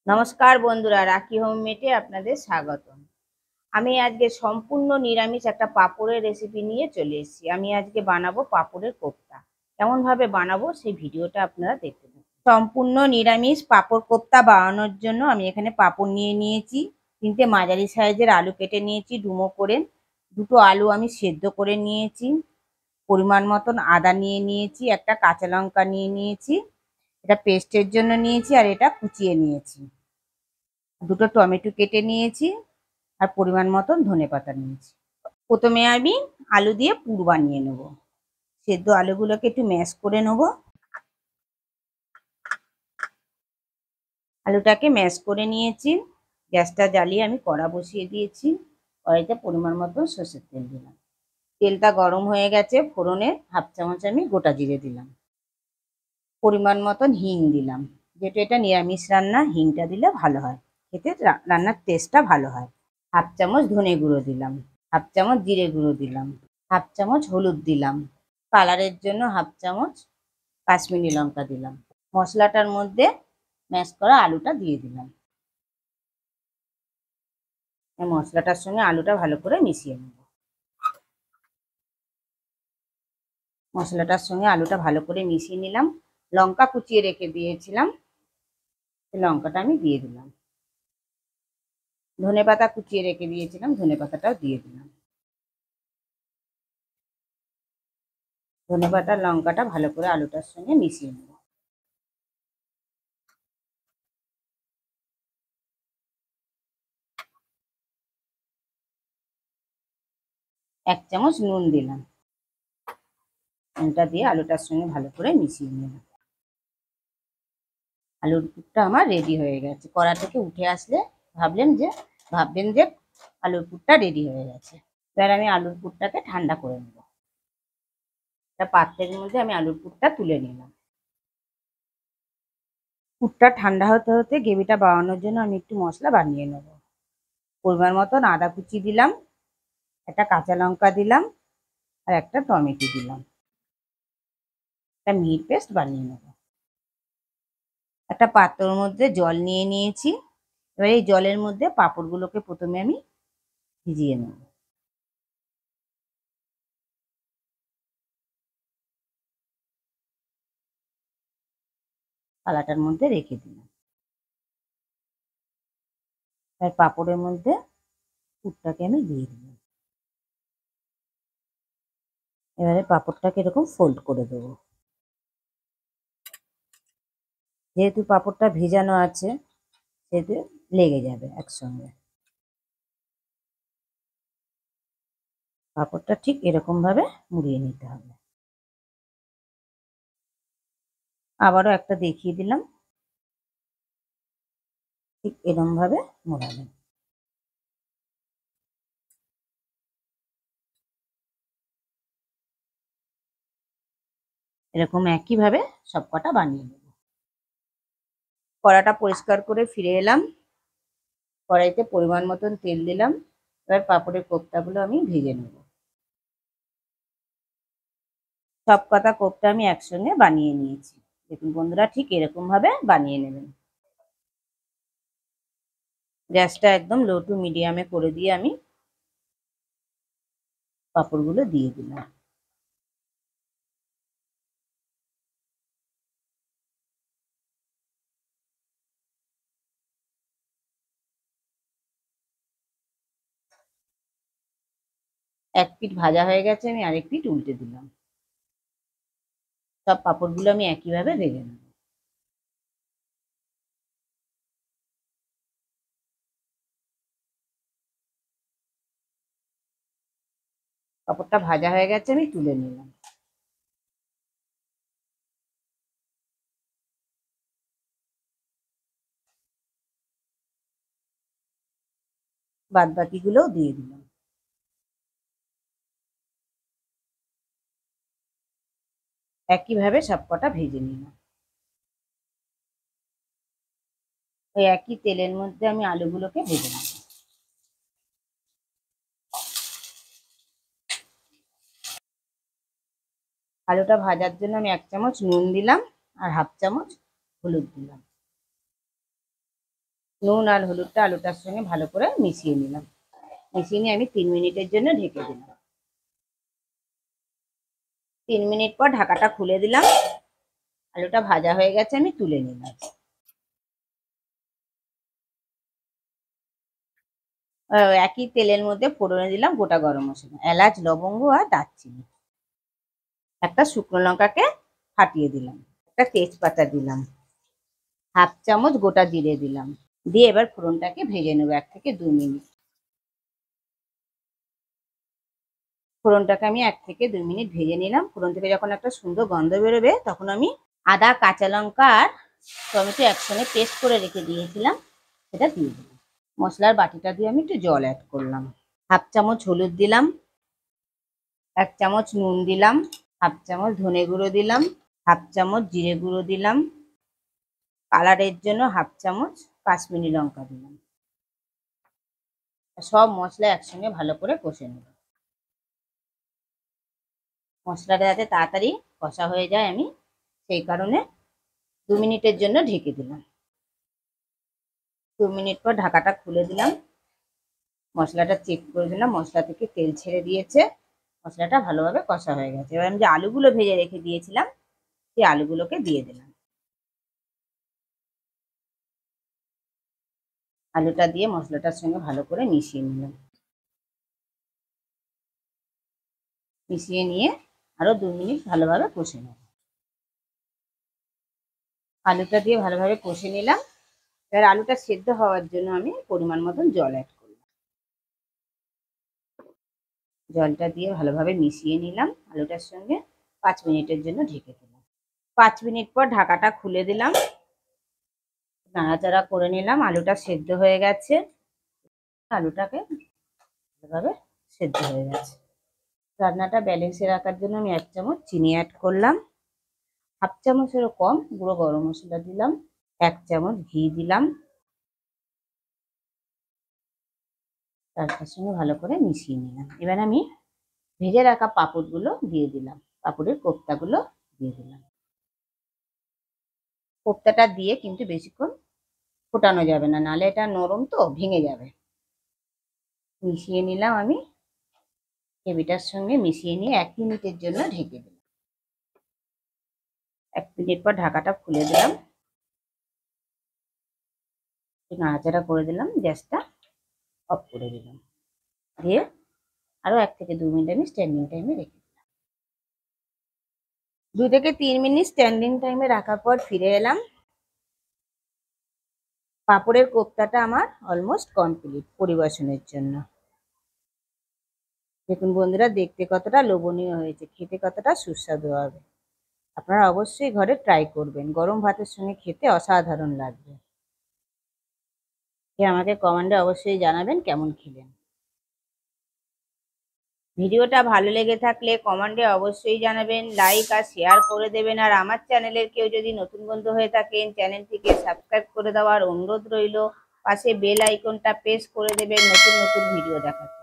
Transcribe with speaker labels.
Speaker 1: নমস্কার বন্ধুরা, রাখি হোমমেডে আপনাদের স্বাগতম। আমি আজকে সম্পূর্ণ নিরামিষ একটা পাঁপড়ের রেসিপি নিয়ে চলে এসেছি। আমি আজকে বানাবো পাঁপড়ের কোপ্তা। কেমন ভাবে বানাবো সেই ভিডিওটা আপনারা দেখতে থাকুন। সম্পূর্ণ নিরামিষ পাঁপড় কোপ্তা বানানোর জন্য আমি এখানে পাঁপড় নিয়ে নিয়েছি, 3টে মাঝারি সাইজের আলু কেটে নিয়েছি ডুমো করে, 2টো আলু আমি সেদ্ধ করে নিয়েছি, পরিমাণ মতন আদা নিয়ে নিয়েছি, একটা কাঁচা লঙ্কা নিয়ে নিয়েছি, এটা পেস্টের জন্য নিয়েছি, আর এটা কুচিয়ে নিয়েছি, 2টো টমেটো কেটে নিয়েছি, আর পরিমাণ মতন ধনেপাতা নিয়েছি। প্রথমে আমি আলু দিয়ে পুর বানিয়ে নেব। সেদ্ধ আলুগুলোকে একটু ম্যাশ করে নেব। আলুটাকে ম্যাশ করে নিয়েছি। গ্যাসটা জ্বালিয়ে আমি কড়া বসিয়ে দিয়েছি। কড়াইতে পরিমাণ মতন সর্ষের তেল দিলাম। তেলটা গরম হয়ে গেছে। ফোড়নে 1/2 চামচ আমি গোটা জিরে দিলাম। পরিমাণ মতন হিং দিলাম। যেহেতু এটা নিরামিষ রান্না, হিংটা দিলে ভালো হয়, খেতে রান্নার টেস্টটা ভালো হয়। 1/2 চামচ ধনে গুঁড়ো দিলাম, 1/2 চামচ জিরে গুঁড়ো দিলাম, 1/2 চামচ হলুদ দিলাম, কালারের জন্য 1/2 চামচ কাশ্মীরি লঙ্কা দিলাম। মশলাটার মধ্যে ম্যাশ করা আলুটা দিয়ে দিলাম। এই মশলাটার সঙ্গে আলুটা ভালো করে মিশিয়ে নেব। মশলাটার সঙ্গে আলুটা ভালো করে মিশিয়ে নিলাম। লঙ্কা কুচিয়ে রেখে দিয়েছিলাম, লঙ্কাটা আমি দিয়ে দিলাম। ধনেপাতা কুচিয়ে রেখে দিয়েছিলাম, ধনেপাতাটাও দিয়ে দিলাম। ধনেপাতা লঙ্কাটা ভালো করে আলুটার সঙ্গে মিশিয়ে নেব। 1 চামচ নুন দিলাম। নুনটা দিয়ে আলুটার সঙ্গে ভালো করে মিশিয়ে নিলাম। আলুর পুরটা আমার রেডি হয়ে গেছে। কড়া থেকে উঠে আসলে ভাববেন যে আলুর পুরটা রেডি হয়ে গেছে। এবার আমি আলুর পুরটাকে ঠান্ডা করে নেব। একটা পাত্রের মধ্যে আমি আলুর পুরটা তুলে নিলাম। পুরটা ঠান্ডা হতে হতে গ্রেভিটা বানানোর জন্য আমি একটু মশলা বানিয়ে নেব। পরিমাণ মতন আদা কুচি দিলাম, একটা কাঁচা লঙ্কা দিলাম, আর একটা টমেটো দিলাম। একটা মিহি পেস্ট বানিয়ে নেব। একটা পাত্রের মধ্যে জল নিয়ে নিয়েছি। এবার এই জলের মধ্যে পাঁপড়গুলোকে প্রথমে আমি ভিজিয়ে নেব। থালাটার মধ্যে রেখে দিলাম। তার পাঁপড়ের মধ্যে পুরটাকে আমি দিয়ে দিলাম। এবারে পাঁপড়টাকে এরকম ফোল্ড করে দেবো। যেহেতু পাঁপড়টা ভেজানো আছে সেহেতু লেগে যাবে একসঙ্গে। পাঁপড়টা ঠিক এরকম ভাবে মুড়িয়ে নিতে হবে। আবারও একটা দেখিয়ে দিলাম, ঠিক এরকম ভাবে মোড়াবেন। এরকম একইভাবে সবকটা বানিয়ে নেব। কড়াটা পরিষ্কার করে ফিরে এলাম। কড়াইতে পরিমাণ মতন তেল দিলাম। এবার পাঁপড়ের কোপ্তাগুলো আমি ভেজে নেব। সব কটা কোপ্তা আমি একসঙ্গে বানিয়ে নিয়েছি। দেখুন বন্ধুরা, ঠিক এরকম ভাবে বানিয়ে নেবেন। গ্যাসটা একদম লো টু মিডিয়ামে করে দিয়ে আমি পাঁপড়গুলো দিয়ে দিলাম। এক পিঠ ভাজা হয়ে গেছে, আমি আরেক পিঠ উল্টে দিলাম। সব পাঁপড়গুলো আমি একইভাবে ভেজে নেব। পাঁপড়টা ভাজা হয়ে গেছে, আমি তুলে নিলাম। বাদ বাকিগুলোও দিয়ে দিলাম। একইভাবে সবকটা ভেজে নিলাম। ওই একই তেলের মধ্যে আমি আলুগুলোকে ভেজে নেব। আলুটা ভাজার জন্য আমি 1 চামচ নুন দিলাম, আর 1/2 চামচ হলুদ দিলাম। নুন আর হলুদটা আলুটার সঙ্গে ভালো করে মিশিয়ে নিলাম। মিশিয়ে নিয়ে আমি 3 মিনিটের জন্য ঢেকে দিলাম। 3 মিনিট পর ঢাকাটা খুলে দিলাম। আলুটা ভাজা হয়ে গেছে, আমি তুলে নিলাম। একই তেলের মধ্যে ফোড়নে দিলাম গোটা গরম মশলা, এলাচ, লবঙ্গ আর দারচিনি। একটা শুকনো লঙ্কাকে ফাটিয়ে দিলাম। একটা তেজপাতা দিলাম। হাফ চামচ গোটা জিরে দিলাম। দিয়ে এবার ফোড়নটাকে ভেজে নেবো 1 থেকে 2 মিনিট। ফোড়নটাকে আমি 1 থেকে 2 মিনিট ভেজে নিলাম। ফোড়ন থেকে যখন একটা সুন্দর গন্ধ বেরোবে তখন আমি আদা, কাঁচা লঙ্কা আর টমেটো একসঙ্গে পেস্ট করে রেখে দিয়েছিলাম, সেটা দিয়ে দিলাম। মশলার বাটিটা দিয়ে আমি একটু জল অ্যাড করলাম। হাফ চামচ হলুদ দিলাম। 1 চামচ নুন দিলাম। হাফ চামচ ধনে গুঁড়ো দিলাম। হাফ চামচ জিরে গুঁড়ো দিলাম। কালারের জন্য হাফ চামচ কাশ্মীরি লঙ্কা দিলাম। সব মশলা একসঙ্গে ভালো করে কষে নেব। মশলাটা যাতে তাড়াতাড়ি কষা হয়ে যায়, আমি সেই কারণে 2 মিনিটের জন্য ঢেকে দিলাম। 2 মিনিট পর ঢাকাটা খুলে দিলাম। মশলাটা চেক করে দিলাম, মশলা থেকে তেল ছেড়ে দিয়েছে। মশলাটা ভালোভাবে কষা হয়ে গেছে। এবার আমি যে আলুগুলো ভেজে রেখে দিয়েছিলাম সেই আলুগুলোকে দিয়ে দিলাম। আলুটা দিয়ে মশলাটার সঙ্গে ভালো করে মিশিয়ে নিলাম। মিশিয়ে নিয়ে আরো 2 মিনিট ভালোভাবে কষে নেব। আলুটা দিয়ে ভালোভাবে কষে নিলাম। এবার আলুটা সেদ্ধ হওয়ার জন্য আমি পরিমাণ মতন জল অ্যাড করলাম। জলটা দিয়ে ভালোভাবে মিশিয়ে নিলাম আলুটার সঙ্গে। 5 মিনিটের জন্য ঢেকে দিলাম। 5 মিনিট পর ঢাকাটা খুলে দিলাম। নাড়াচাড়া করে নিলাম। আলুটা সেদ্ধ হয়ে গেছে। আলুটাকে ভালোভাবে সেদ্ধ হয়ে গেছে। রান্নাটা ব্যালেন্সে রাখার জন্য আমি 1 চামচ চিনি অ্যাড করলাম। হাফ চামচেরও কম গুঁড়ো গরম মশলা দিলাম। 1 চামচ ঘি দিলাম। তার সঙ্গে ভালো করে মিশিয়ে নিলাম। এবার আমি ভেজে রাখা পাঁপড়গুলো দিয়ে দিলাম। পাঁপড়ের কোপ্তাগুলো দিয়ে দিলাম। কোপ্তাটা দিয়ে কিন্তু বেশিক্ষণ ফোটানো যাবে না, নাহলে এটা নরম তো ভেঙে যাবে। মিশিয়ে নিলাম আমি। গ্রেভিটার সঙ্গে মিশিয়ে নিয়ে 1 মিনিটের জন্য ঢেকে দিলাম। 1 মিনিট পর ঢাকাটা খুলে দিলাম। নাড়াচাড়া করে দিলাম। গ্যাসটা অফ করে দিলাম। দিয়ে আরো 1 থেকে 2 মিনিট আমি স্ট্যান্ডিং টাইমে রেখে দিলাম। 2 থেকে 3 মিনিট স্ট্যান্ডিং টাইমে রাখার পর ফিরে এলাম। পাঁপড়ের কোপ্তাটা আমার অলমোস্ট কমপ্লিট পরিবেশনের জন্য। দেখুন বন্ধুরা, দেখতে কতটা লোভনীয় হয়েছে, খেতে কতটা সুস্বাদু হবে। আপনারা অবশ্যই ঘরে ট্রাই করবেন। গরম ভাতের সঙ্গে খেতে অসাধারণ লাগবে। আমাকে কমেন্টে অবশ্যই জানাবেন কেমন খেলেন। ভিডিওটা ভালো লেগে থাকলে কমেন্টে অবশ্যই জানাবেন, লাইক আর শেয়ার করে দেবেন। আর আমার চ্যানেলের কেউ যদি নতুন বন্ধু হয়ে থাকেন, চ্যানেলটিকে সাবস্ক্রাইব করে দেওয়ার অনুরোধ রইল। পাশে বেল আইকনটা প্রেস করে দেবেন নতুন নতুন ভিডিও দেখার জন্য।